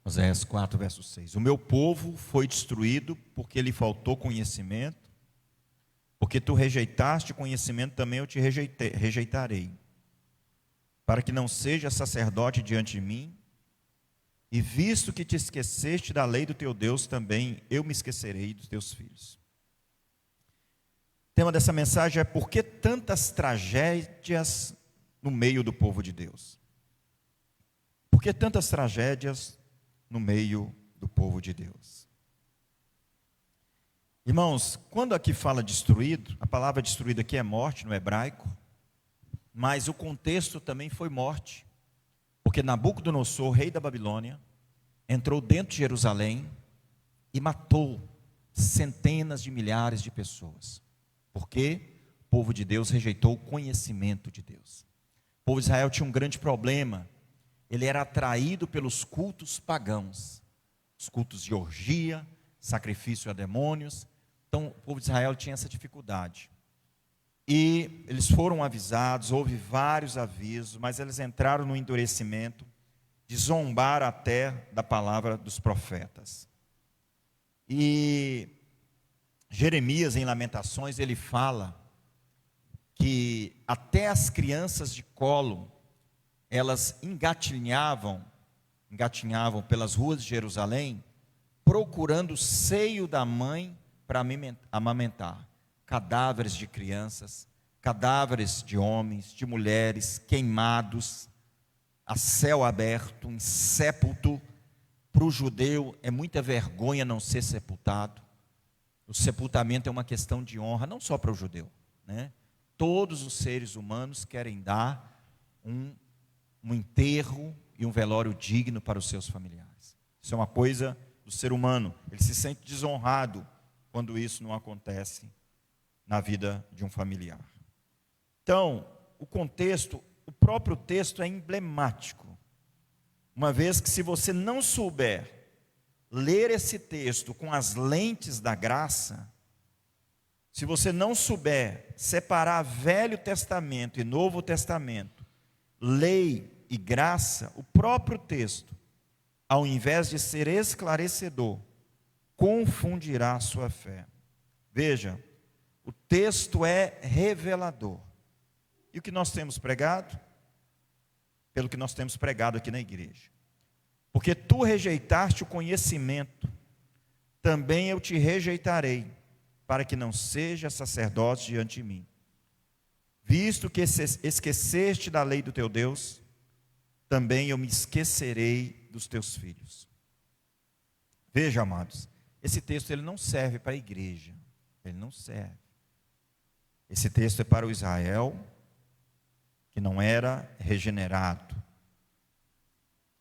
Oséias 4, verso 6. O meu povo foi destruído porque lhe faltou conhecimento, porque tu rejeitaste conhecimento, também eu te rejeitarei, para que não seja sacerdote diante de mim, e visto que te esqueceste da lei do teu Deus, também eu me esquecerei dos teus filhos. O tema dessa mensagem é: por que tantas tragédias no meio do povo de Deus? Por que tantas tragédias no meio do povo de Deus? Irmãos, quando aqui fala destruído, a palavra destruído aqui é morte no hebraico, mas o contexto também foi morte, porque Nabucodonosor, rei da Babilônia, entrou dentro de Jerusalém e matou centenas de milhares de pessoas, porque o povo de Deus rejeitou o conhecimento de Deus. O povo de Israel tinha um grande problema: ele era atraído pelos cultos pagãos, os cultos de orgia, sacrifício a demônios. Então o povo de Israel tinha essa dificuldade, e eles foram avisados, houve vários avisos, mas eles entraram no endurecimento de zombar até da palavra dos profetas. E Jeremias, em Lamentações, ele fala que até as crianças de colo, elas engatinhavam pelas ruas de Jerusalém, procurando o seio da mãe para amamentar. Cadáveres de crianças, cadáveres de homens, de mulheres, queimados, a céu aberto, em sépulto. Para o judeu é muita vergonha não ser sepultado. O sepultamento é uma questão de honra, não só para o judeu, né? Todos os seres humanos querem dar um enterro e um velório digno para os seus familiares. Isso é uma coisa do ser humano. Ele se sente desonrado quando isso não acontece na vida de um familiar. Então, o contexto, o próprio texto é emblemático, uma vez que, se você não souber ler esse texto com as lentes da graça, se você não souber separar Velho Testamento e Novo Testamento, lei e graça, o próprio texto, ao invés de ser esclarecedor, confundirá a sua fé. Veja, o texto é revelador. E o que nós temos pregado? Pelo que nós temos pregado aqui na igreja. Porque tu rejeitaste o conhecimento, também eu te rejeitarei, para que não seja sacerdote diante de mim. Visto que esqueceste da lei do teu Deus, também eu me esquecerei dos teus filhos. Veja, amados, esse texto ele não serve para a igreja, ele não serve. Esse texto é para o Israel que não era regenerado.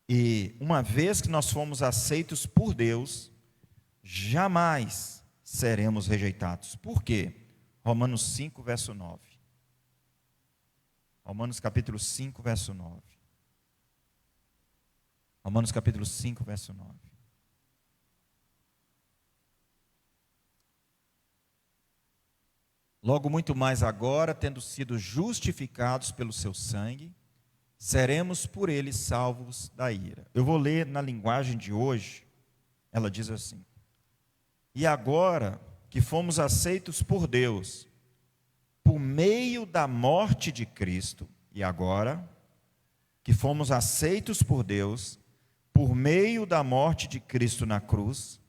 E uma vez que nós fomos aceitos por Deus, jamais seremos rejeitados. Por quê? Romanos 5, verso 9. Romanos capítulo 5, verso 9. Romanos capítulo 5, verso 9. Logo muito mais agora, tendo sido justificados pelo seu sangue, seremos por ele salvos da ira. Eu vou ler na linguagem de hoje. Ela diz assim: e agora que fomos aceitos por Deus, por meio da morte de Cristo, e agora que fomos aceitos por Deus, por meio da morte de Cristo na cruz,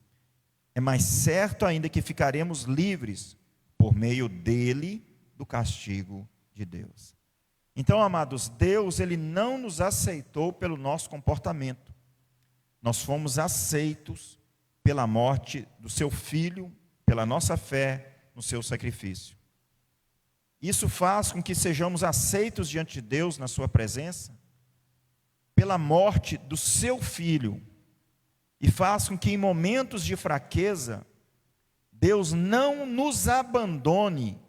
é mais certo ainda que ficaremos livres, por meio dele, do castigo de Deus. Então, amados, Deus, ele não nos aceitou pelo nosso comportamento. Nós fomos aceitos pela morte do seu Filho, pela nossa fé no seu sacrifício. Isso faz com que sejamos aceitos diante de Deus na sua presença, pela morte do seu Filho, e faz com que em momentos de fraqueza, Deus não nos abandone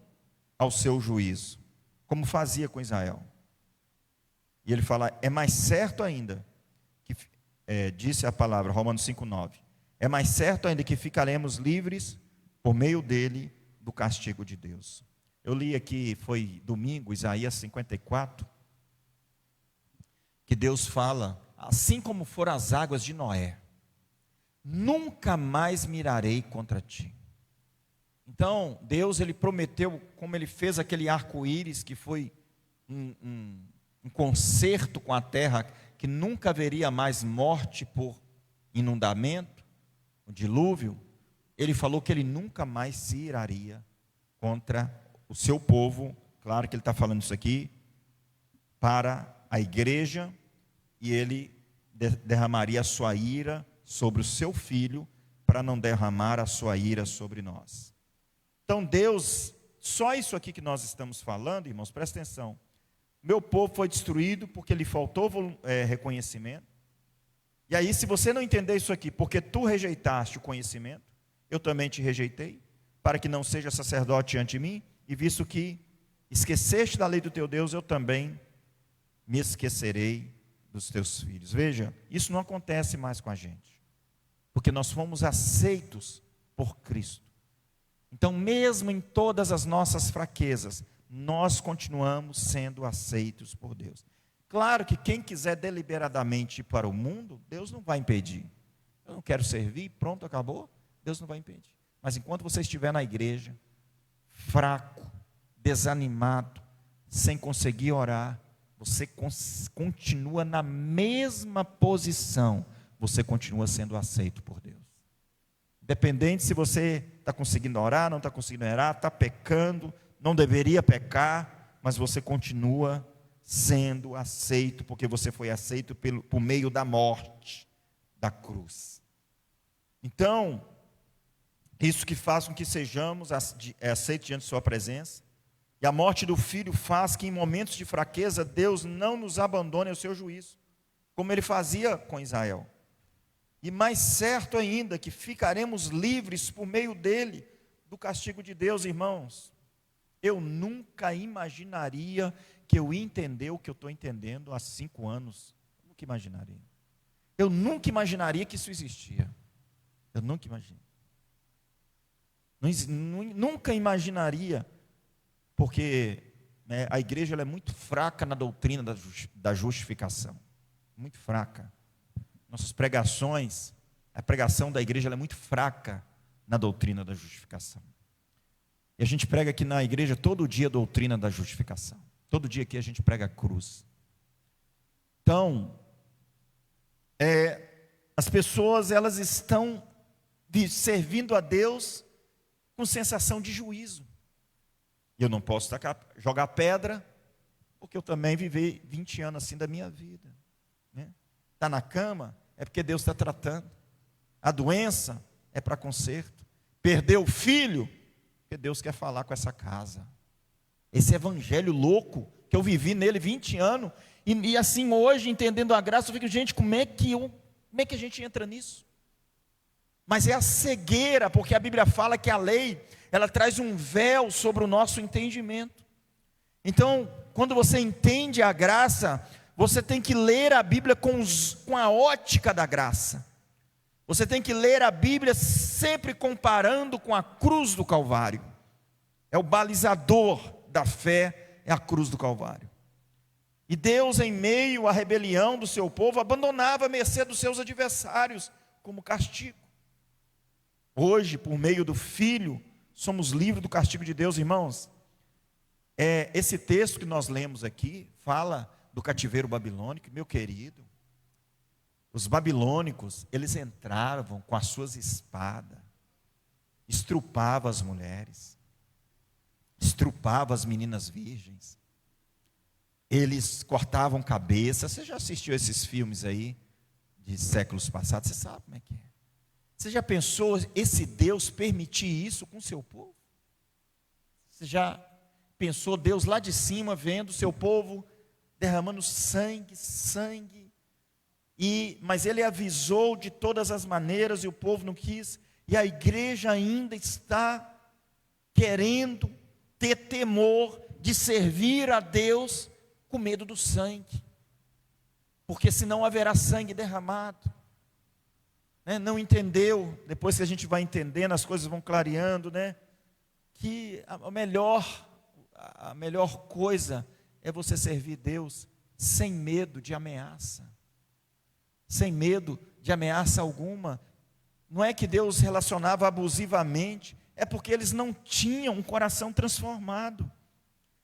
ao seu juízo, como fazia com Israel. E ele fala, é mais certo ainda, que disse a palavra, Romanos 5,9, é mais certo ainda que ficaremos livres por meio dele do castigo de Deus. Eu li aqui, foi domingo, Isaías 54, que Deus fala, assim como foram as águas de Noé. nunca mais mirarei contra ti. Então, Deus, ele prometeu, como ele fez aquele arco-íris, que foi um concerto com a terra, que nunca haveria mais morte por inundamento, o dilúvio. Ele falou que ele nunca mais se iraria contra o seu povo. Claro que ele está falando isso aqui para a igreja, e ele derramaria a sua ira sobre o seu filho, para não derramar a sua ira sobre nós. Então Deus, só isso aqui que nós estamos falando, irmãos, presta atenção. Meu povo foi destruído porque lhe faltou reconhecimento. E aí, se você não entender isso aqui, porque tu rejeitaste o conhecimento, eu também te rejeitei, para que não seja sacerdote ante mim, e visto que esqueceste da lei do teu Deus, eu também me esquecerei dos teus filhos. Veja, isso não acontece mais com a gente, porque nós fomos aceitos por Cristo. Então, mesmo em todas as nossas fraquezas, nós continuamos sendo aceitos por Deus. Claro que quem quiser deliberadamente ir para o mundo, Deus não vai impedir. Eu não quero servir, pronto, acabou. Deus não vai impedir. Mas enquanto você estiver na igreja, fraco, desanimado, sem conseguir orar, você continua na mesma posição, você continua sendo aceito por Deus. Independente se você está conseguindo orar, não está conseguindo orar, está pecando, não deveria pecar, mas você continua sendo aceito, porque você foi aceito por meio da morte, da cruz. Então, isso que faz com que sejamos aceitos diante de sua presença, e a morte do Filho faz que em momentos de fraqueza, Deus não nos abandone ao seu juízo, como Ele fazia com Israel. E mais certo ainda, que ficaremos livres por meio dele, do castigo de Deus, irmãos. Eu nunca imaginaria que eu ia entender o que eu estou entendendo há 5 anos. Nunca imaginaria. Eu nunca imaginaria que isso existia. Eu nunca imaginei. Nunca imaginaria, porque a igreja ela é muito fraca na doutrina da justificação. Muito fraca. Nossas pregações, a pregação da igreja ela é muito fraca na doutrina da justificação. E a gente prega aqui na igreja todo dia a doutrina da justificação. Todo dia aqui a gente prega a cruz. Então, as pessoas elas estão servindo a Deus com sensação de juízo. E eu não posso jogar pedra, porque eu também vivi 20 anos assim da minha vida. Está na cama, é porque Deus está tratando. A doença é para conserto. Perdeu o filho, porque Deus quer falar com essa casa. Esse evangelho louco, que eu vivi nele 20 anos, e assim hoje, entendendo a graça, eu fico, gente, como é que a gente entra nisso? Mas é a cegueira, porque a Bíblia fala que a lei, ela traz um véu sobre o nosso entendimento. Então, quando você entende a graça, você tem que ler a Bíblia com a ótica da graça. Você tem que ler a Bíblia sempre comparando com a cruz do Calvário. É o balizador da fé, é a cruz do Calvário. E Deus, em meio à rebelião do seu povo, abandonava a mercê dos seus adversários como castigo. Hoje, por meio do Filho, somos livres do castigo de Deus, irmãos. Esse texto que nós lemos aqui fala do cativeiro babilônico, meu querido. Os babilônicos, eles entravam com as suas espadas, estrupavam as mulheres, estrupavam as meninas virgens, eles cortavam cabeça. Você já assistiu esses filmes aí, de séculos passados? Você sabe como é que é. Você já pensou esse Deus permitir isso com o seu povo? Você já pensou Deus lá de cima, vendo o seu povo derramando sangue, mas Ele avisou de todas as maneiras e o povo não quis, e a igreja ainda está querendo ter temor de servir a Deus com medo do sangue, porque senão haverá sangue derramado. Não entendeu, depois que a gente vai entendendo, as coisas vão clareando, que a melhor coisa é você servir Deus sem medo de ameaça. Sem medo de ameaça alguma. não é que Deus relacionava abusivamente, é porque eles não tinham um coração transformado.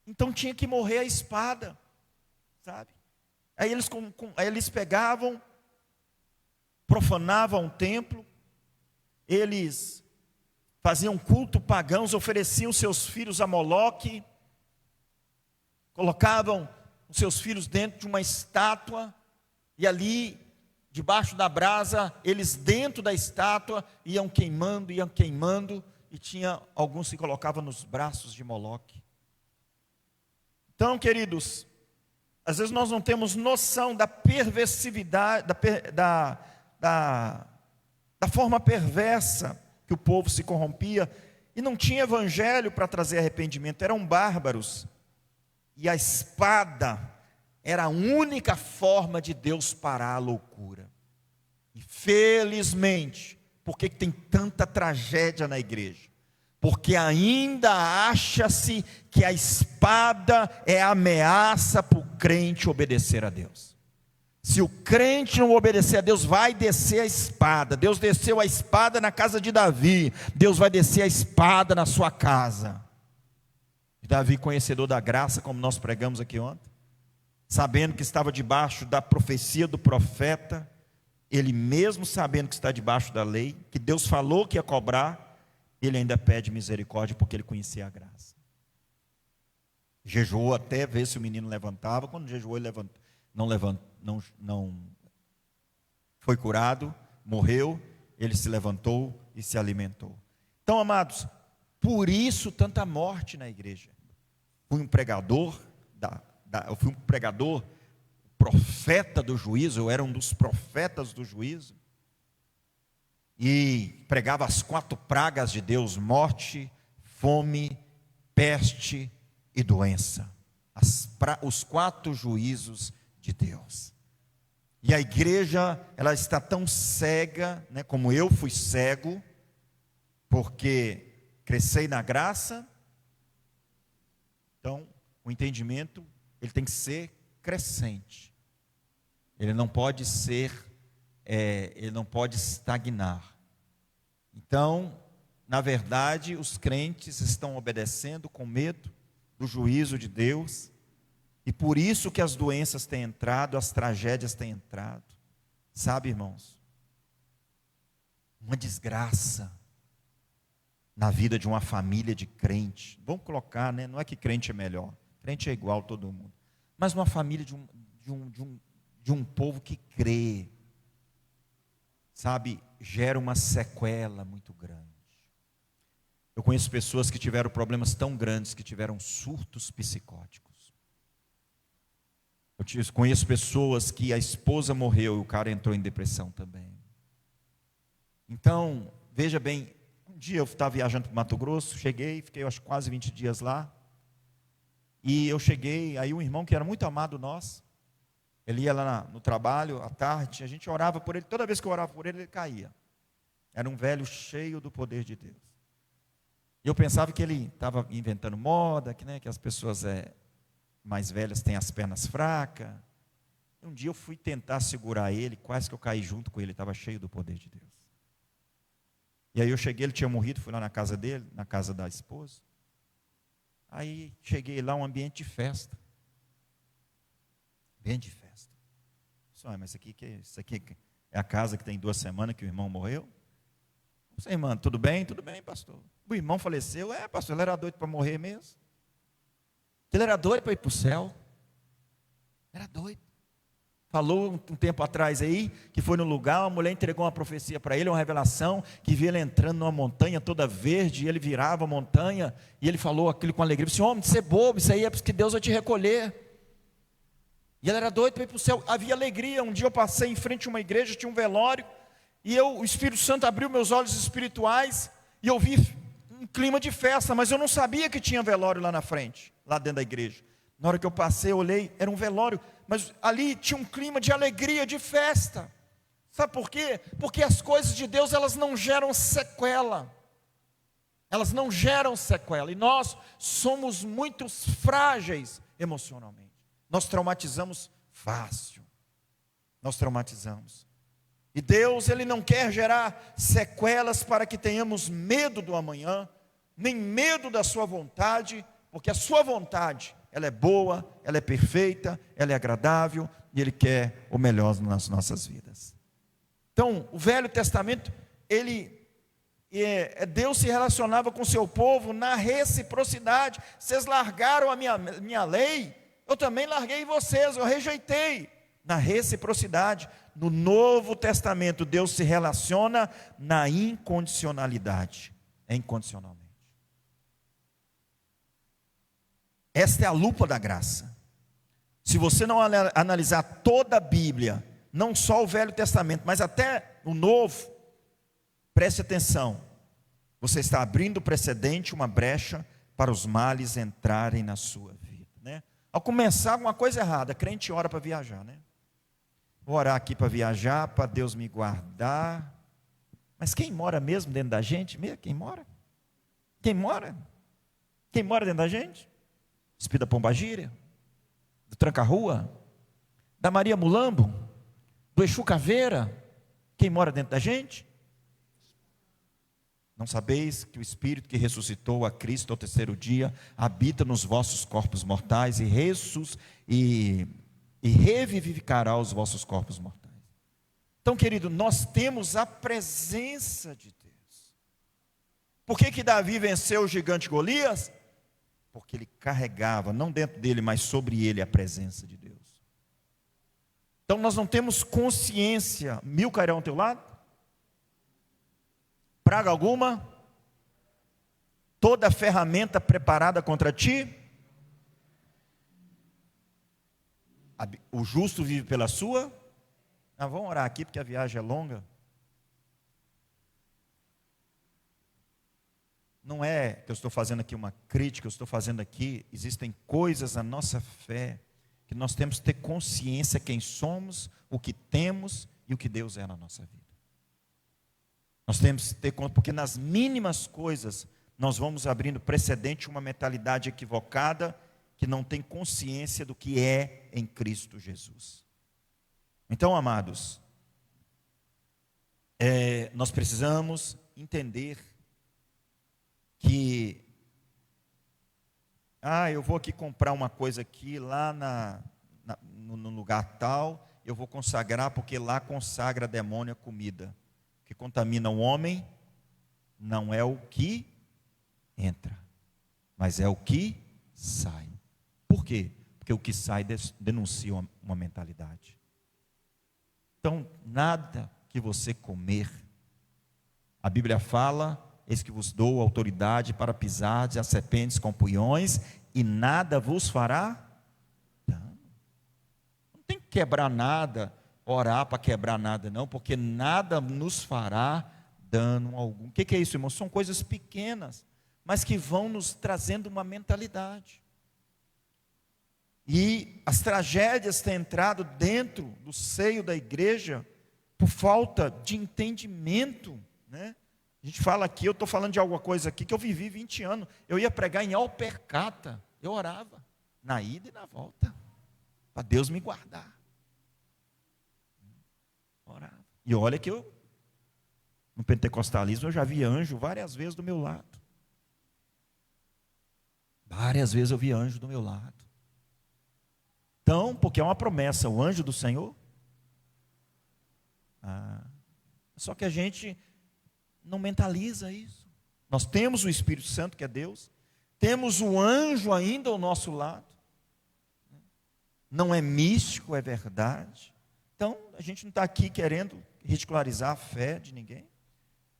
Então tinha que morrer a espada, sabe? Aí eles pegavam, profanavam o templo, eles faziam culto pagãos, ofereciam seus filhos a Moloque, colocavam os seus filhos dentro de uma estátua, e ali, debaixo da brasa, eles dentro da estátua iam queimando, e tinha alguns que colocavam nos braços de Moloque. Então, queridos, às vezes nós não temos noção da perversividade, da forma perversa que o povo se corrompia, e não tinha evangelho para trazer arrependimento, eram bárbaros, e a espada era a única forma de Deus parar a loucura. E felizmente, por que tem tanta tragédia na igreja? Porque ainda acha-se que a espada é ameaça para o crente obedecer a Deus. Se o crente não obedecer a Deus, vai descer a espada. Deus desceu a espada na casa de Davi, Deus vai descer a espada na sua casa. E Davi, conhecedor da graça, como nós pregamos aqui ontem, sabendo que estava debaixo da profecia do profeta, ele mesmo sabendo que está debaixo da lei, que Deus falou que ia cobrar, ele ainda pede misericórdia porque ele conhecia a graça. Jejuou até ver se o menino levantava. Quando jejuou, ele não foi curado, morreu. Ele se levantou e se alimentou. Então, amados, por isso tanta morte na igreja. Fui um pregador, profeta do juízo. Eu era um dos profetas do juízo. E pregava as 4 pragas de Deus: morte, fome, peste e doença. Os 4 juízos de Deus. E a igreja, ela está tão cega, né, como eu fui cego, porque cresci na graça. Então, o entendimento, ele tem que ser crescente. Ele não pode estagnar. Então, na verdade, os crentes estão obedecendo com medo do juízo de Deus, e por isso que as doenças têm entrado, as tragédias têm entrado. Sabe, irmãos, uma desgraça na vida de uma família de crente. Vamos colocar, né? Não é que crente é melhor, crente é igual a todo mundo, mas uma família de um povo que crê, sabe, gera uma sequela muito grande. Eu conheço pessoas que tiveram problemas tão grandes que tiveram surtos psicóticos. Eu conheço pessoas que a esposa morreu e o cara entrou em depressão também. Então, veja bem, um dia eu estava viajando para o Mato Grosso, cheguei, fiquei acho quase 20 dias lá. E eu cheguei, aí um irmão que era muito amado nosso, ele ia lá no trabalho, à tarde, a gente orava por ele, toda vez que eu orava por ele, ele caía. Era um velho cheio do poder de Deus. E eu pensava que ele estava inventando moda, que as pessoas mais velhas têm as pernas fracas. Um dia eu fui tentar segurar ele, quase que eu caí junto com ele, estava cheio do poder de Deus. E aí eu cheguei, ele tinha morrido, fui lá na casa dele, na casa da esposa. Aí cheguei lá, um ambiente de festa. Ambiente de festa. Mas isso aqui é a casa que tem 2 semanas que o irmão morreu? Não sei, irmão, tudo bem? Tudo bem, pastor. O irmão faleceu? Pastor, ele era doido para morrer mesmo. Ele era doido para ir para o céu. Era doido. Falou um tempo atrás aí, que foi no lugar, uma mulher entregou uma profecia para ele, uma revelação, que via ele entrando numa montanha toda verde, e ele virava a montanha, e ele falou aquilo com alegria, disse: homem, você é bobo, isso aí é porque Deus vai te recolher. E ele era doido para ir para o céu, havia alegria. Um dia eu passei em frente a uma igreja, tinha um velório, e o Espírito Santo abriu meus olhos espirituais, e eu vi um clima de festa, mas eu não sabia que tinha velório lá na frente, lá dentro da igreja. Na hora que eu passei, eu olhei, era um velório, mas ali tinha um clima de alegria, de festa. Sabe por quê? Porque as coisas de Deus, elas não geram sequela. Elas não geram sequela. E nós somos muito frágeis emocionalmente. Nós traumatizamos fácil. Nós traumatizamos. E Deus, Ele não quer gerar sequelas para que tenhamos medo do amanhã, nem medo da sua vontade, porque a sua vontade, ela é boa, ela é perfeita, ela é agradável, e Ele quer o melhor nas nossas vidas. Então, o Velho Testamento, Deus se relacionava com o seu povo na reciprocidade. Vocês largaram a minha lei, eu também larguei vocês, eu rejeitei. Na reciprocidade. No Novo Testamento, Deus se relaciona na incondicionalidade, incondicionalmente. Esta é a lupa da graça. Se você não analisar toda a Bíblia, não só o Velho Testamento, mas até o Novo, preste atenção, você está abrindo precedente, uma brecha para os males entrarem na sua vida, né? Ao começar alguma coisa errada, crente ora para viajar, né? Vou orar aqui para viajar, para Deus me guardar. Mas quem mora mesmo dentro da gente? Quem mora? Quem mora? Quem mora dentro da gente? Espírito da Pombagira, do Tranca-Rua, da Maria Mulambo, do Exu Caveira. Quem mora dentro da gente? Não sabeis que o Espírito que ressuscitou a Cristo ao terceiro dia habita nos vossos corpos mortais e revivificará os vossos corpos mortais. Então, querido, nós temos a presença de Deus. Por que Davi venceu o gigante Golias? Porque ele carregava, não dentro dele, mas sobre ele, a presença de Deus. Então, nós não temos consciência. Mil cairão ao teu lado? Praga alguma? Toda ferramenta preparada contra ti? O justo vive pela sua. Vamos orar aqui porque a viagem é longa. Não é que eu estou fazendo aqui uma crítica, eu estou fazendo aqui, existem coisas na nossa fé que nós temos que ter consciência quem somos, o que temos e o que Deus é na nossa vida. Nós temos que ter conta, porque nas mínimas coisas nós vamos abrindo precedente uma mentalidade equivocada que não tem consciência do que é em Cristo Jesus. Então, amados, nós precisamos entender que eu vou aqui comprar uma coisa aqui, lá no lugar tal, eu vou consagrar, porque lá consagra demônio a comida. O que contamina o homem não é o que entra, mas é o que sai. Por quê? Porque o que sai denuncia uma mentalidade. Então, nada que você comer, a Bíblia fala, eis que vos dou autoridade para pisar as serpentes com punhões, e nada vos fará dano. Não tem que quebrar nada, orar para quebrar nada não, porque nada nos fará dano algum. O que é isso, irmão? São coisas pequenas, mas que vão nos trazendo uma mentalidade. E as tragédias têm entrado dentro do seio da igreja por falta de entendimento, né? A gente fala aqui, eu estou falando de alguma coisa aqui que eu vivi 20 anos. Eu ia pregar em Alpercata, eu orava na ida e na volta, para Deus me guardar. Orava. E olha que no pentecostalismo, eu já vi anjo várias vezes do meu lado. Várias vezes eu vi anjo do meu lado. Então, porque é uma promessa, o anjo do Senhor. Só que a gente não mentaliza isso. Nós temos o Espírito Santo, que é Deus. Temos o anjo ainda ao nosso lado. Não é místico, é verdade. Então, a gente não está aqui querendo ridicularizar a fé de ninguém.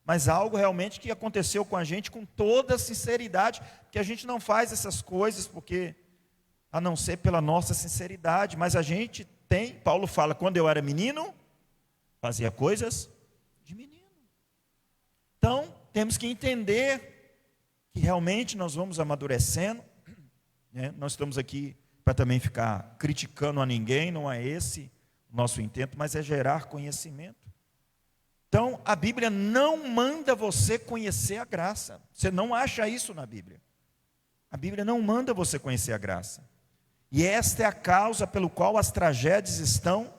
Mas algo realmente que aconteceu com a gente com toda a sinceridade. Que a gente não faz essas coisas porque... a não ser pela nossa sinceridade, mas a gente tem, Paulo fala, quando eu era menino, fazia coisas de menino. Então, temos que entender que realmente nós vamos amadurecendo, né? Nós estamos aqui para também ficar criticando a ninguém, não é esse o nosso intento, mas é gerar conhecimento. Então, a Bíblia não manda você conhecer a graça, você não acha isso na Bíblia. A Bíblia não manda você conhecer a graça. E esta é a causa pelo qual as tragédias estão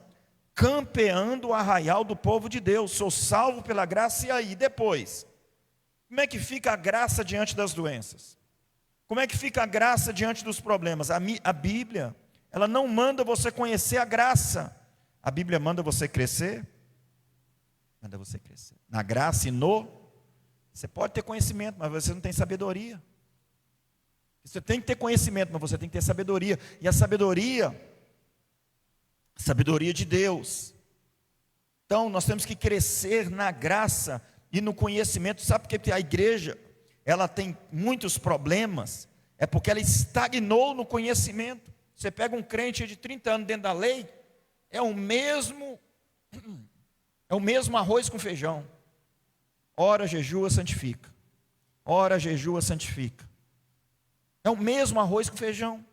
campeando o arraial do povo de Deus. Sou salvo pela graça, e aí? Depois, como é que fica a graça diante das doenças? Como é que fica a graça diante dos problemas? A Bíblia, ela não manda você conhecer a graça. A Bíblia manda você crescer. Manda você crescer na graça e você pode ter conhecimento, mas você não tem sabedoria. Você tem que ter conhecimento, mas você tem que ter sabedoria. E a sabedoria de Deus. Então nós temos que crescer na graça e no conhecimento. Sabe por que a igreja ela tem muitos problemas? É porque ela estagnou no conhecimento. Você pega um crente de 30 anos dentro da lei, é o mesmo arroz com feijão. Ora jejua, santifica. Ora jejua, santifica. É o mesmo arroz com feijão.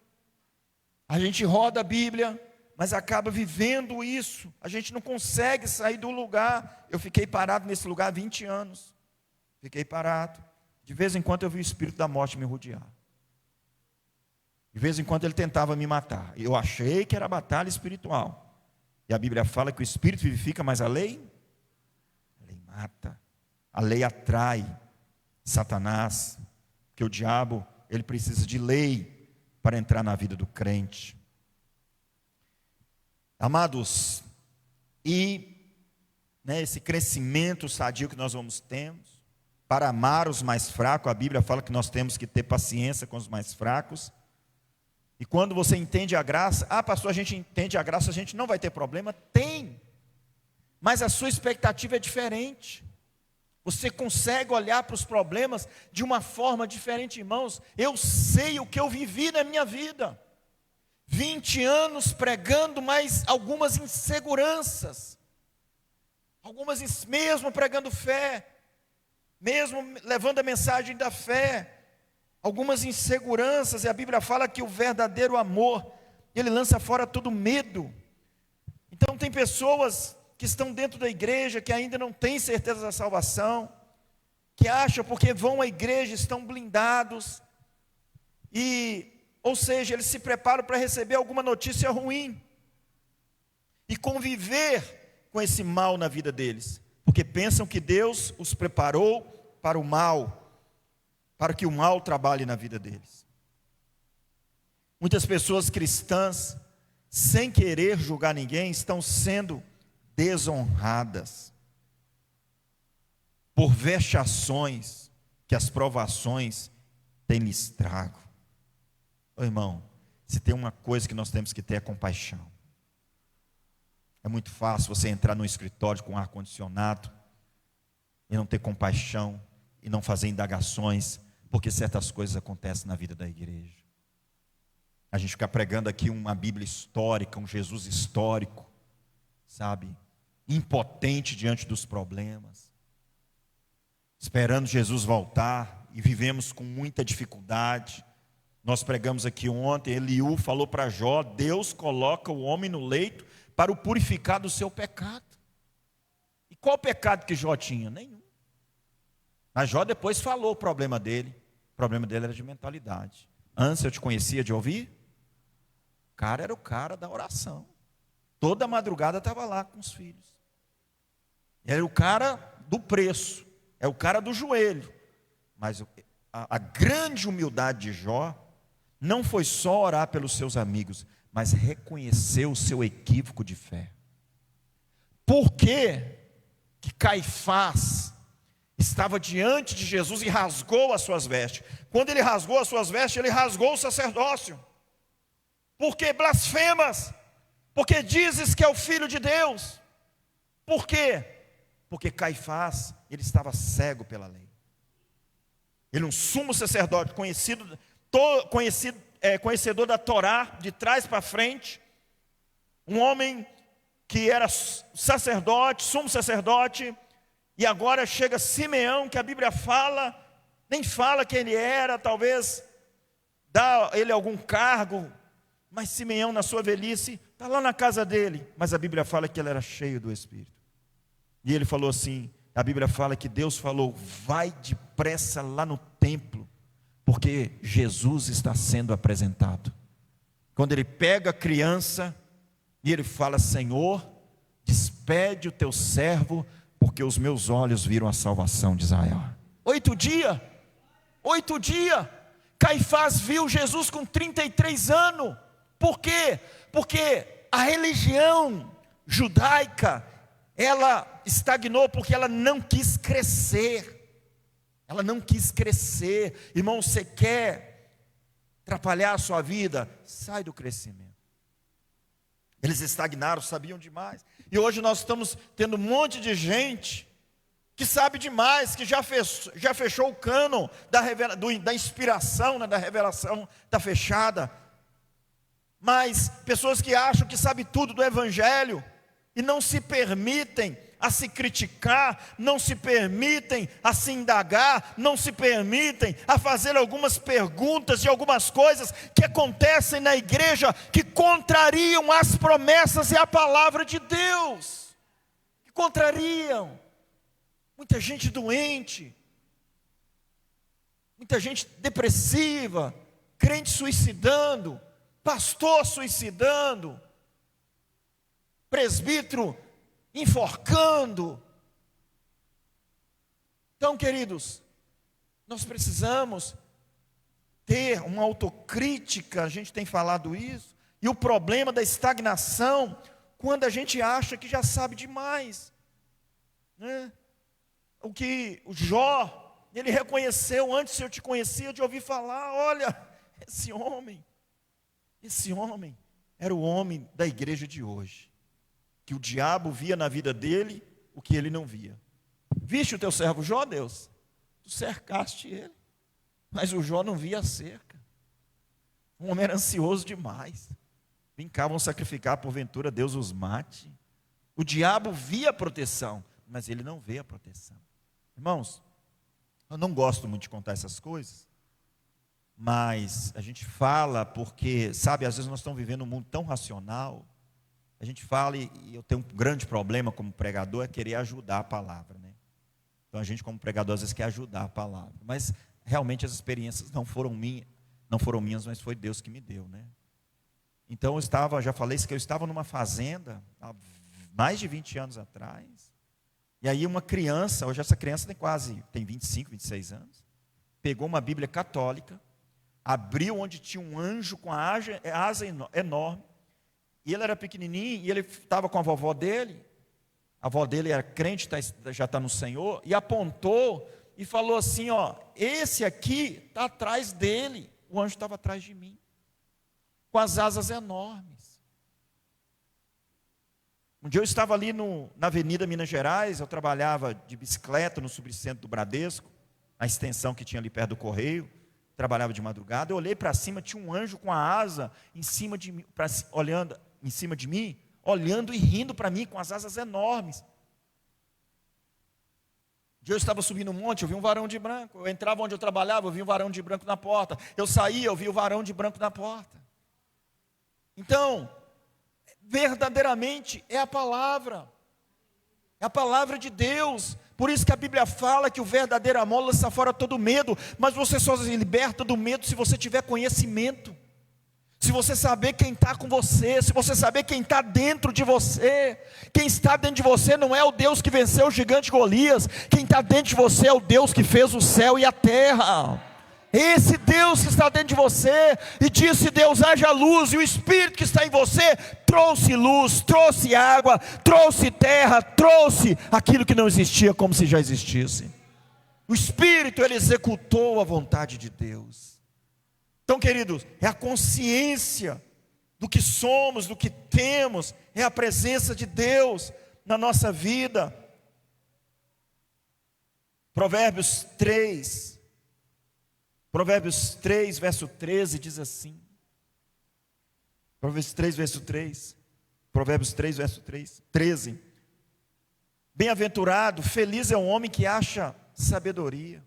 A gente roda a Bíblia, mas acaba vivendo isso. A gente não consegue sair do lugar. Eu fiquei parado nesse lugar há 20 anos. Fiquei parado. De vez em quando eu vi o espírito da morte me rodear. De vez em quando ele tentava me matar. Eu achei que era batalha espiritual. E a Bíblia fala que o espírito vivifica, mas a lei mata. A lei atrai Satanás. Porque o diabo, ele precisa de lei para entrar na vida do crente. Amados, esse crescimento sadio que nós vamos tendo, para amar os mais fracos, a Bíblia fala que nós temos que ter paciência com os mais fracos. E quando você entende a graça, pastor, a gente entende a graça, a gente não vai ter problema. Tem, mas a sua expectativa é diferente. Você consegue olhar para os problemas de uma forma diferente, irmãos. Eu sei o que eu vivi na minha vida. 20 anos pregando, mas algumas inseguranças. Mesmo pregando fé, mesmo levando a mensagem da fé, algumas inseguranças, e a Bíblia fala que o verdadeiro amor, ele lança fora todo medo. Então tem pessoas que estão dentro da igreja, que ainda não têm certeza da salvação, que acham porque vão à igreja, estão blindados, ou seja, eles se preparam para receber alguma notícia ruim, e conviver com esse mal na vida deles, porque pensam que Deus os preparou para o mal, para que o mal trabalhe na vida deles. Muitas pessoas cristãs, sem querer julgar ninguém, estão sendo desonradas por vexações que as provações têm lhes trago. Irmão, se tem uma coisa que nós temos que ter é compaixão. É muito fácil você entrar no escritório com ar-condicionado e não ter compaixão e não fazer indagações, porque certas coisas acontecem na vida da igreja. A gente fica pregando aqui uma Bíblia histórica, um Jesus histórico, sabe, impotente diante dos problemas, esperando Jesus voltar, e vivemos com muita dificuldade. Nós pregamos aqui ontem, Eliú falou para Jó: Deus coloca o homem no leito para o purificar do seu pecado. E qual pecado que Jó tinha? Nenhum. Mas Jó depois falou o problema dele era de mentalidade. Antes eu te conhecia de ouvir, o cara era o cara da oração, toda madrugada estava lá com os filhos, era o cara do preço, é o cara do joelho. Mas a grande humildade de Jó não foi só orar pelos seus amigos, mas reconhecer o seu equívoco de fé. Por que Caifás estava diante de Jesus e rasgou as suas vestes? Quando ele rasgou as suas vestes, ele rasgou o sacerdócio. Porque blasfemas, porque dizes que é o Filho de Deus. Por quê? Porque Caifás, ele estava cego pela lei. Ele é um sumo sacerdote, conhecedor da Torá, de trás para frente, um homem que era sacerdote, sumo sacerdote, e agora chega Simeão, que a Bíblia fala, nem fala quem ele era, talvez dá ele algum cargo, mas Simeão na sua velhice, está lá na casa dele, mas a Bíblia fala que ele era cheio do Espírito, e ele falou assim, a Bíblia fala que Deus falou: vai depressa lá no templo, porque Jesus está sendo apresentado. Quando ele pega a criança, e ele fala: Senhor, despede o teu servo, porque os meus olhos viram a salvação de Israel. 8 dias, Caifás viu Jesus com 33 anos, por quê? Porque a religião judaica, ela estagnou, porque ela não quis crescer, irmão, você quer atrapalhar a sua vida, sai do crescimento. Eles estagnaram, sabiam demais, e hoje nós estamos tendo um monte de gente que sabe demais, que já fechou o cânon da inspiração, né, da revelação, está fechada. Mas pessoas que acham que sabem tudo do Evangelho, e não se permitem a se criticar, não se permitem a se indagar, não se permitem a fazer algumas perguntas de algumas coisas que acontecem na igreja, que contrariam as promessas e a palavra de Deus, que contrariam. Muita gente doente, muita gente depressiva, crente suicidando, pastor suicidando, presbítero enforcando. Então, queridos, nós precisamos ter uma autocrítica, a gente tem falado isso, e o problema da estagnação, quando a gente acha que já sabe demais, né? O que o Jó, ele reconheceu: antes eu te conhecia de ouvir falar. Olha, esse homem era o homem da igreja de hoje, que o diabo via na vida dele o que ele não via. Viste o teu servo Jó, Deus? Tu cercaste ele, mas o Jó não via a cerca. Um homem era ansioso demais. Vincavam sacrificar, porventura Deus os mate. O diabo via a proteção, mas ele não vê a proteção. Irmãos, eu não gosto muito de contar essas coisas, mas a gente fala porque, sabe, às vezes nós estamos vivendo um mundo tão racional. A gente fala, e eu tenho um grande problema como pregador, é querer ajudar a palavra, né? Então a gente, como pregador, às vezes quer ajudar a palavra, mas realmente as experiências não foram minhas, mas foi Deus que me deu, né? Então já falei isso, que eu estava numa fazenda há mais de 20 anos atrás, e aí uma criança, hoje essa criança tem 25, 26 anos, pegou uma Bíblia católica, abriu onde tinha um anjo com a asa enorme, e ele era pequenininho, e ele estava com a vovó dele, a avó dele era crente, já está no Senhor, e apontou e falou assim: ó, esse aqui está atrás dele, o anjo estava atrás de mim, com as asas enormes. Um dia eu estava ali na Avenida Minas Gerais, eu trabalhava de bicicleta no subcentro do Bradesco, a extensão que tinha ali perto do Correio, trabalhava de madrugada. Eu olhei para cima, tinha um anjo com a asa em cima de mim, olhando em cima de mim, olhando e rindo para mim com as asas enormes. Um dia eu estava subindo um monte, eu vi um varão de branco. Eu entrava onde eu trabalhava, eu vi um varão de branco na porta. Eu saía, eu vi o varão de branco na porta. Então, verdadeiramente é a palavra de Deus. Por isso que a Bíblia fala que o verdadeiro amor lança fora todo medo, mas você só se liberta do medo se você tiver conhecimento, se você saber quem está com você, se você saber quem está dentro de você. Quem está dentro de você não é o Deus que venceu o gigante Golias, quem está dentro de você é o Deus que fez o céu e a terra. Esse Deus que está dentro de você, e disse Deus: haja luz, e o Espírito que está em você trouxe luz, trouxe água, trouxe terra, trouxe aquilo que não existia como se já existisse. O Espírito, ele executou a vontade de Deus. Então, queridos, é a consciência do que somos, do que temos, é a presença de Deus na nossa vida. Provérbios 3, verso 13 diz assim. Provérbios 3, verso 3. Provérbios 3, verso 13. Bem-aventurado, feliz é o homem que acha sabedoria,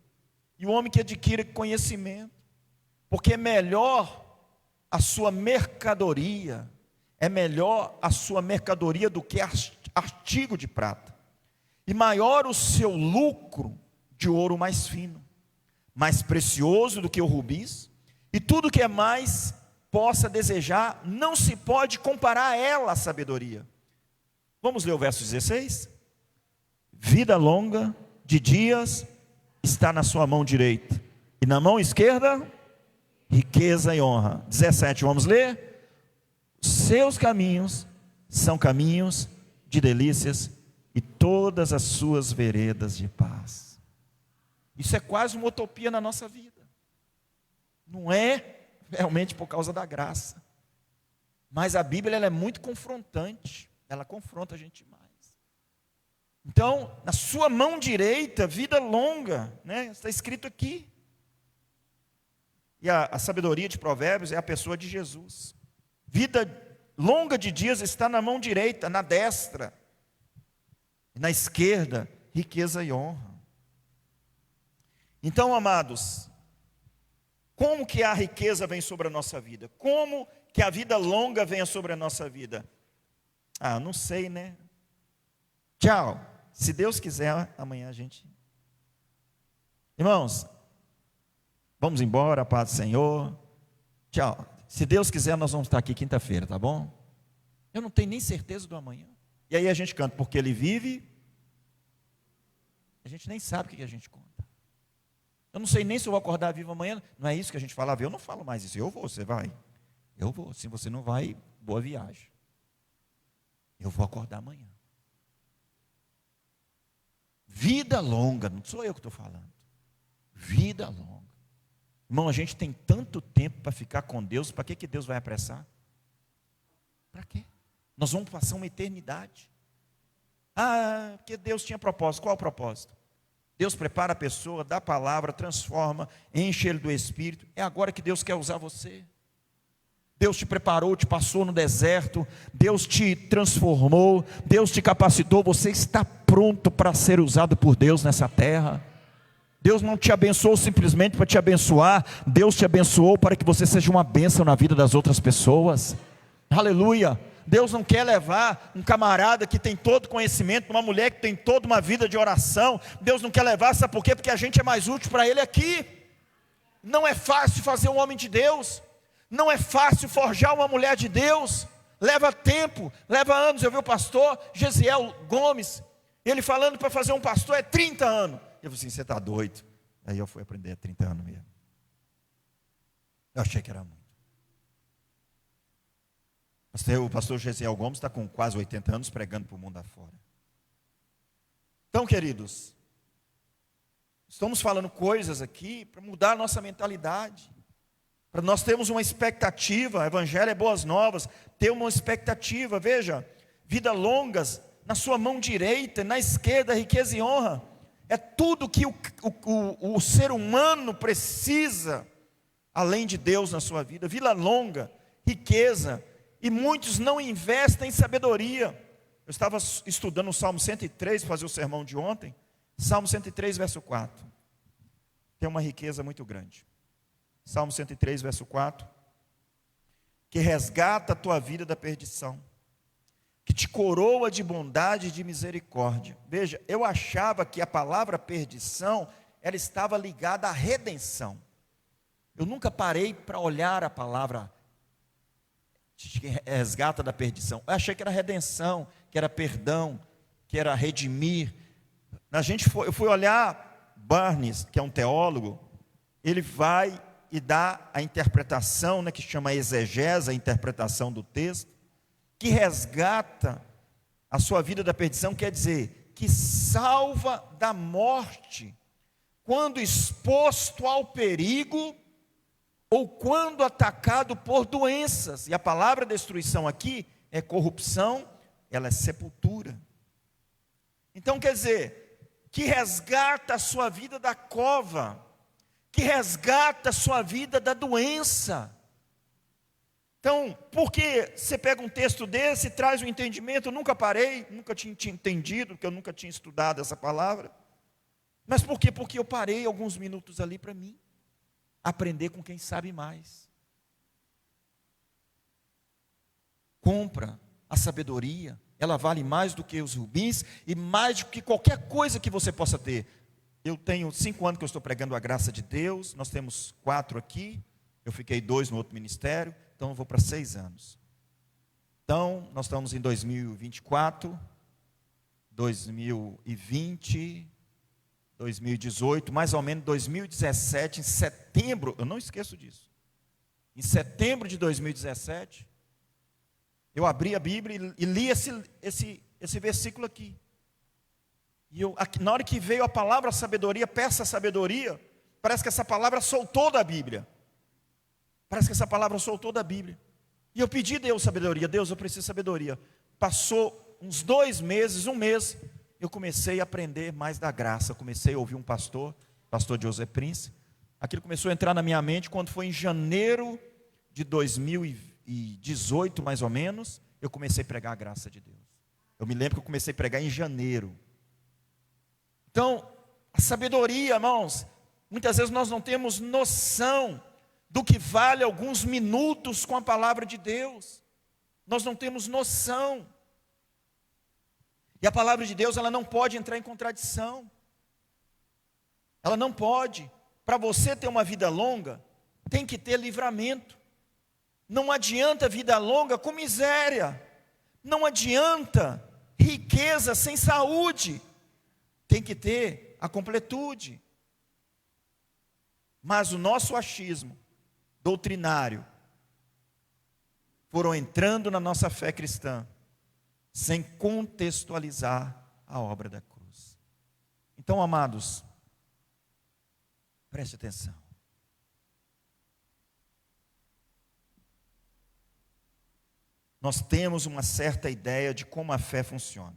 e o homem que adquire conhecimento, porque é melhor a sua mercadoria do que artigo de prata, e maior o seu lucro de ouro mais fino, mais precioso do que o rubis, e tudo que é mais possa desejar, não se pode comparar a ela a sabedoria. Vamos ler o verso 16? Vida longa de dias está na sua mão direita, e na mão esquerda, riqueza e honra. 17, vamos ler? Seus caminhos são caminhos de delícias, e todas as suas veredas de paz. Isso é quase uma utopia na nossa vida. Não é realmente por causa da graça. Mas a Bíblia ela é muito confrontante. Ela confronta a gente demais. Então, na sua mão direita, vida longa, né? Está escrito aqui. E a sabedoria de Provérbios é a pessoa de Jesus. Vida longa de dias está na mão direita, na destra. E na esquerda, riqueza e honra. Então, amados, como que a riqueza vem sobre a nossa vida? Como que a vida longa venha sobre a nossa vida? Ah, não sei, né? Tchau. Se Deus quiser, amanhã a gente... Irmãos, vamos embora, paz do Senhor. Tchau. Se Deus quiser, nós vamos estar aqui quinta-feira, tá bom? Eu não tenho nem certeza do amanhã. E aí a gente canta, porque Ele vive. A gente nem sabe o que a gente conta. Eu não sei nem se eu vou acordar vivo amanhã. Não é isso que a gente falava. Eu não falo mais isso. Eu vou, você vai? Eu vou. Se você não vai, boa viagem. Eu vou acordar amanhã. Vida longa, não sou eu que estou falando. Vida longa. Irmão, a gente tem tanto tempo para ficar com Deus, para que Deus vai apressar? Para quê? Nós vamos passar uma eternidade. Ah, porque Deus tinha propósito. Qual o propósito? Deus prepara a pessoa, dá a palavra, transforma, enche ele do Espírito. É agora que Deus quer usar você. Deus te preparou, te passou no deserto, Deus te transformou, Deus te capacitou, você está pronto para ser usado por Deus nessa terra. Deus não te abençoou simplesmente para te abençoar, Deus te abençoou para que você seja uma bênção na vida das outras pessoas. Aleluia! Deus não quer levar um camarada que tem todo conhecimento, uma mulher que tem toda uma vida de oração. Deus não quer levar, sabe por quê? Porque a gente é mais útil para Ele aqui. Não é fácil fazer um homem de Deus. Não é fácil forjar uma mulher de Deus. Leva tempo, leva anos. Eu vi o pastor Gesiel Gomes, ele falando para fazer um pastor é 30 anos. Eu falei assim, você está doido? Aí eu fui aprender 30 anos mesmo. Eu achei que era muito. O pastor Gesiel Gomes está com quase 80 anos pregando para o mundo afora. Então, queridos, estamos falando coisas aqui para mudar a nossa mentalidade. Para nós termos uma expectativa, o Evangelho é boas novas, ter uma expectativa, veja, vida longas, na sua mão direita, na esquerda, riqueza e honra. É tudo que o ser humano precisa, além de Deus na sua vida. Vida longa, riqueza. E muitos não investem em sabedoria. Eu estava estudando o Salmo 103, fazer o sermão de ontem. Salmo 103, verso 4. Tem uma riqueza muito grande. Salmo 103, verso 4. Que resgata a tua vida da perdição. Que te coroa de bondade e de misericórdia. Veja, eu achava que a palavra perdição, ela estava ligada à redenção. Eu nunca parei para olhar a palavra resgata da perdição. Eu achei que era redenção, que era perdão, que era redimir. Eu fui olhar Barnes, que é um teólogo, ele vai e dá a interpretação, né, que chama exegese, a interpretação do texto, que resgata a sua vida da perdição, quer dizer, que salva da morte, quando exposto ao perigo, ou quando atacado por doenças. E a palavra destruição aqui é corrupção, ela é sepultura. Então quer dizer, que resgata a sua vida da cova, que resgata a sua vida da doença. Então, por que você pega um texto desse e traz um entendimento? Eu nunca parei, nunca tinha entendido, porque eu nunca tinha estudado essa palavra. Mas por quê? Porque eu parei alguns minutos ali para mim aprender com quem sabe mais. Compra a sabedoria, ela vale mais do que os rubins e mais do que qualquer coisa que você possa ter. Eu tenho 5 anos que eu estou pregando a graça de Deus, nós temos 4 aqui, eu fiquei 2 no outro ministério, então eu vou para 6 anos. Então, nós estamos em 2024, 2020, 2018, mais ou menos 2017, em setembro, eu não esqueço disso. Em setembro de 2017, eu abri a Bíblia e li esse versículo aqui. E na hora que veio a palavra sabedoria, peça sabedoria, parece que essa palavra soltou da Bíblia. Parece que essa palavra soltou da Bíblia. E eu pedi a Deus sabedoria. Deus, eu preciso de sabedoria. Passou uns 2 meses, 1 mês, eu comecei a aprender mais da graça. Eu comecei a ouvir um pastor José Prince. Aquilo começou a entrar na minha mente quando foi em janeiro de 2018, mais ou menos, eu comecei a pregar a graça de Deus. Eu me lembro que eu comecei a pregar em janeiro. Então, a sabedoria, irmãos, muitas vezes nós não temos noção do que vale alguns minutos com a palavra de Deus. Nós não temos noção. E a palavra de Deus, ela não pode entrar em contradição. Ela não pode. Para você ter uma vida longa, tem que ter livramento. Não adianta vida longa com miséria. Não adianta riqueza sem saúde. Tem que ter a completude. Mas o nosso achismo doutrinário foram entrando na nossa fé cristã, sem contextualizar a obra da cruz. Então, amados, preste atenção. Nós temos uma certa ideia de como a fé funciona.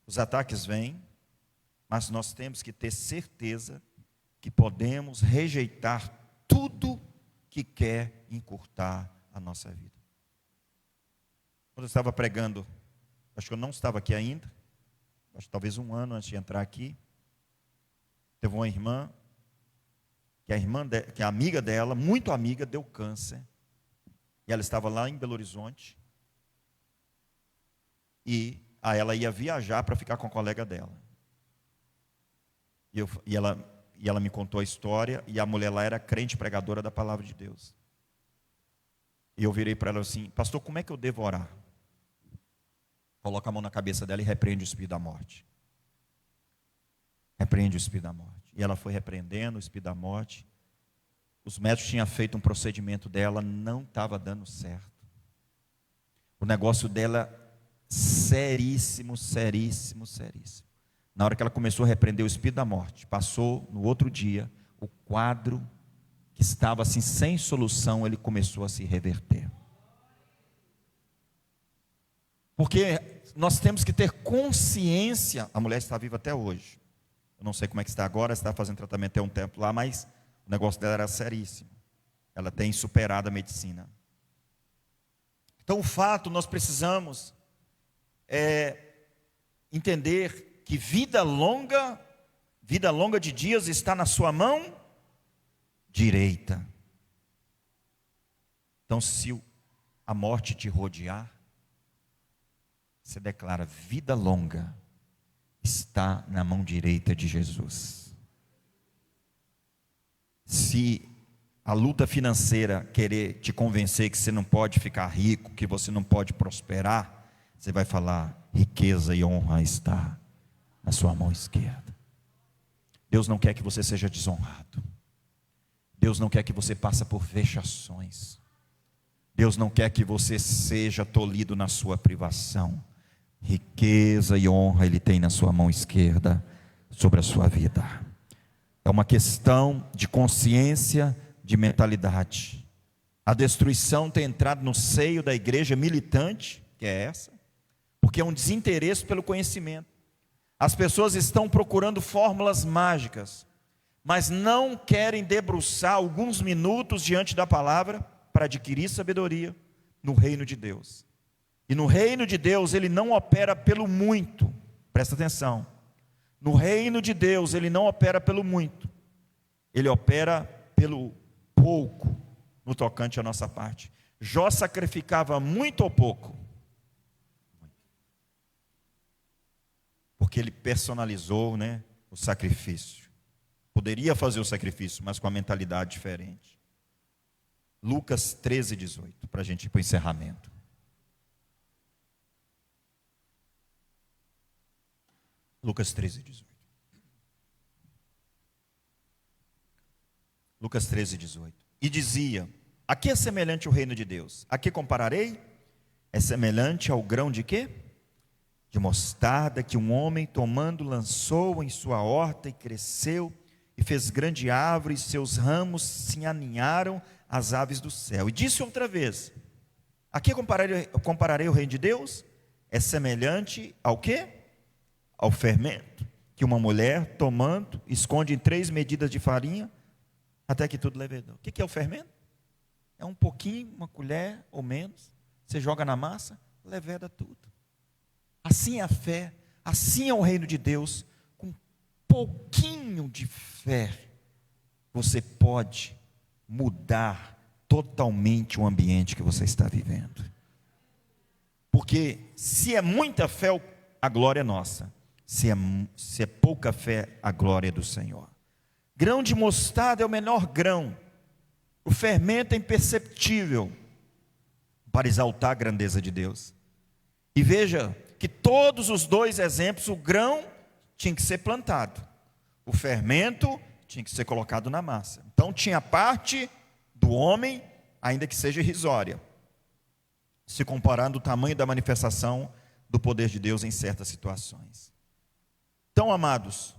Os ataques vêm, mas nós temos que ter certeza que podemos rejeitar tudo que quer encurtar a nossa vida. Quando eu estava pregando, acho que eu não estava aqui ainda, acho que talvez 1 ano antes de entrar aqui, teve uma irmã, que a amiga dela, muito amiga, deu câncer. E ela estava lá em Belo Horizonte. E ela ia viajar para ficar com a colega dela. E ela me contou a história. E a mulher lá era crente, pregadora da palavra de Deus. E eu virei para ela assim: pastor, como é que eu devo orar? Coloca a mão na cabeça dela e repreende o espírito da morte. Repreende o espírito da morte. E ela foi repreendendo o espírito da morte. Os médicos tinham feito um procedimento dela, não estava dando certo. O negócio dela, seríssimo, seríssimo, seríssimo. Na hora que ela começou a repreender o espírito da morte, passou no outro dia, o quadro que estava assim sem solução, ele começou a se reverter. Porque nós temos que ter consciência. A mulher está viva até hoje. Eu não sei como é que está agora, está fazendo tratamento até um tempo lá, mas o negócio dela era seríssimo. Ela tem superado a medicina. Então, o fato, nós precisamos entender que vida longa de dias está na sua mão direita. Então, se a morte te rodear, você declara: vida longa está na mão direita de Jesus. Se a luta financeira querer te convencer que você não pode ficar rico, que você não pode prosperar, você vai falar: riqueza e honra está na sua mão esquerda. Deus não quer que você seja desonrado. Deus não quer que você passe por vexações. Deus não quer que você seja tolhido na sua privação. Riqueza e honra Ele tem na sua mão esquerda sobre a sua vida. É uma questão de consciência, de mentalidade. A destruição tem entrado no seio da igreja militante, que é essa, porque é um desinteresse pelo conhecimento. As pessoas estão procurando fórmulas mágicas, mas não querem debruçar alguns minutos diante da palavra para adquirir sabedoria no reino de Deus. E no reino de Deus Ele não opera pelo muito. Presta atenção. No reino de Deus Ele não opera pelo muito. Ele opera pelo pouco no tocante à nossa parte. Jó sacrificava muito ou pouco? Porque ele personalizou, o sacrifício. Poderia fazer o sacrifício, mas com a mentalidade diferente. Lucas 13:18, para a gente ir para o encerramento. Lucas 13:18. Lucas 13:18. E dizia: a que é semelhante o reino de Deus? A que compararei? É semelhante ao grão de quê? De mostarda, que um homem tomando lançou em sua horta e cresceu, e fez grande árvore, e seus ramos se aninharam às aves do céu. E disse outra vez: a que compararei o reino de Deus? É semelhante ao quê? Ao fermento, que uma mulher tomando, esconde em 3 medidas de farinha, até que tudo levedou. O que é o fermento? É um pouquinho, uma colher ou menos, você joga na massa, leveda tudo. Assim é a fé, assim é o reino de Deus. Com pouquinho de fé, você pode mudar totalmente o ambiente que você está vivendo. Porque se é muita fé, a glória é nossa. Se é pouca fé, a glória é do Senhor. Grão de mostarda é o menor grão. O fermento é imperceptível para exaltar a grandeza de Deus. E veja que todos os 2 exemplos, o grão tinha que ser plantado, o fermento tinha que ser colocado na massa. Então tinha parte do homem, ainda que seja irrisória, se comparando o tamanho da manifestação do poder de Deus em certas situações. Então, amados,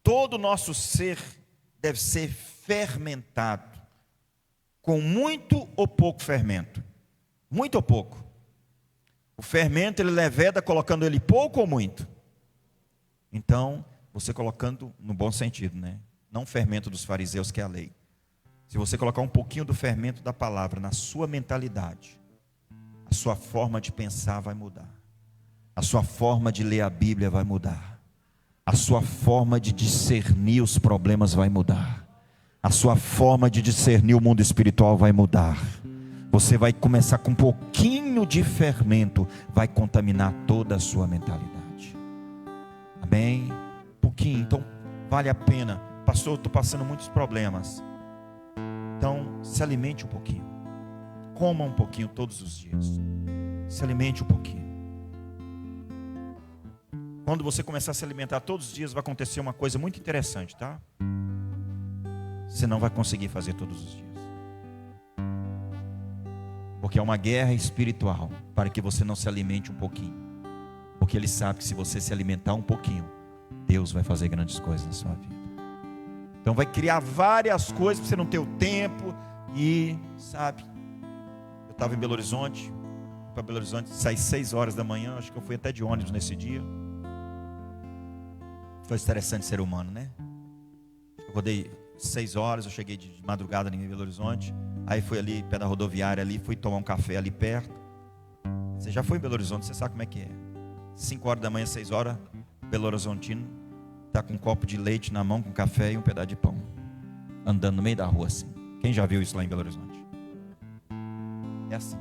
todo o nosso ser deve ser fermentado, com muito ou pouco fermento. Muito ou pouco. O fermento ele leveda colocando ele pouco ou muito. Então, você colocando no bom sentido, né? Não o fermento dos fariseus, que é a lei. Se você colocar um pouquinho do fermento da palavra na sua mentalidade, a sua forma de pensar vai mudar. A sua forma de ler a Bíblia vai mudar. A sua forma de discernir os problemas vai mudar. A sua forma de discernir o mundo espiritual vai mudar. Você vai começar com um pouquinho de fermento, vai contaminar toda a sua mentalidade. Amém? Pouquinho, então vale a pena. Pastor, eu estou passando muitos problemas. Então, se alimente um pouquinho. Coma um pouquinho todos os dias. Se alimente um pouquinho. Quando você começar a se alimentar todos os dias, vai acontecer uma coisa muito interessante, tá? Você não vai conseguir fazer todos os dias. Porque é uma guerra espiritual para que você não se alimente um pouquinho. Porque Ele sabe que se você se alimentar um pouquinho, Deus vai fazer grandes coisas na sua vida. Então vai criar várias coisas para você não ter o tempo. E, sabe, eu estava em Belo Horizonte. Para Belo Horizonte, saí 6 horas da manhã. Acho que eu fui até de ônibus nesse dia. Foi interessante ser humano, né? Eu acordei 6 horas, eu cheguei de madrugada em Belo Horizonte. Aí fui ali, pé da rodoviária ali, fui tomar um café ali perto. Você já foi em Belo Horizonte, você sabe como é que é. 5 horas da manhã, 6 horas, Belo Horizontino está com um copo de leite na mão, com café e um pedaço de pão, andando no meio da rua assim. Quem já viu isso lá em Belo Horizonte? É assim,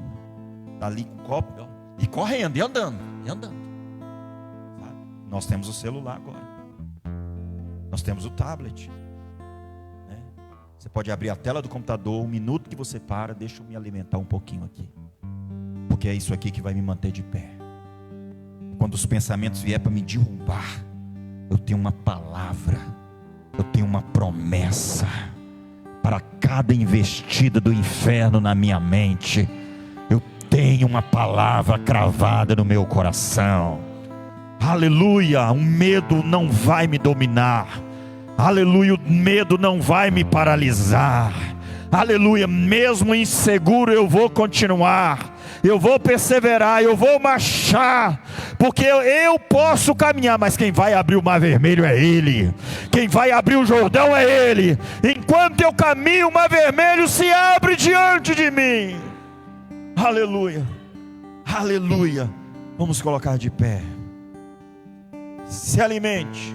está ali com o copo e correndo, e andando, sabe? Nós temos o celular agora, nós temos o tablet, né? Você pode abrir a tela do computador, 1 minuto que você para, deixa eu me alimentar um pouquinho aqui, porque é isso aqui que vai me manter de pé. Quando os pensamentos vier para me derrubar, eu tenho uma palavra, eu tenho uma promessa para cada investida do inferno na minha mente. Eu tenho uma palavra cravada no meu coração. Aleluia, o medo não vai me dominar. Aleluia, o medo não vai me paralisar. Aleluia, mesmo inseguro eu vou continuar. Eu vou perseverar, eu vou marchar, porque eu posso caminhar, mas quem vai abrir o mar vermelho é Ele. Quem vai abrir o Jordão é Ele. Enquanto eu caminho, o mar vermelho se abre diante de mim. Aleluia, aleluia. Vamos colocar de pé. Se alimente.